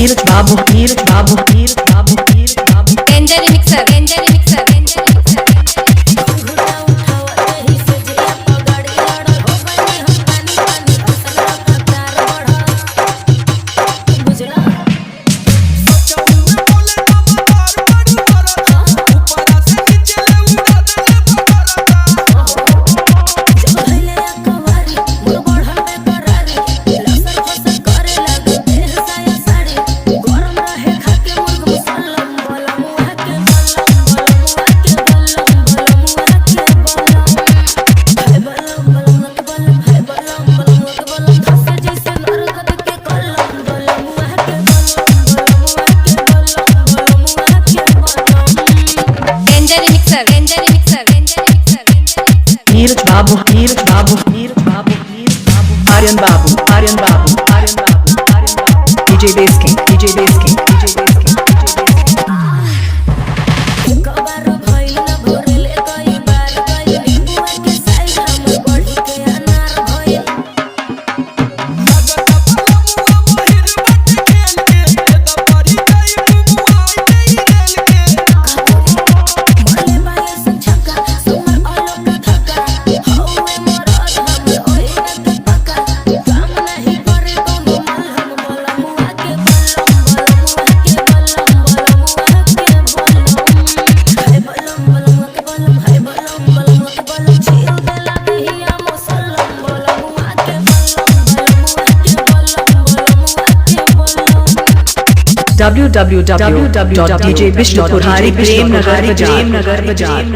Neeraj Babu Neeraj Babu Neeraj Babu Neeraj Babu danger mixer danger mixer danger mixer Neeraj Babu Neeraj Babu Neeraj Babu Neeraj Babu Aryan Babu Aryan Babu Aryan Babu Aryan Babu DJ bass king DJ bass king DJ bass king www.djbishnu Purhari Prem Nagar Bajar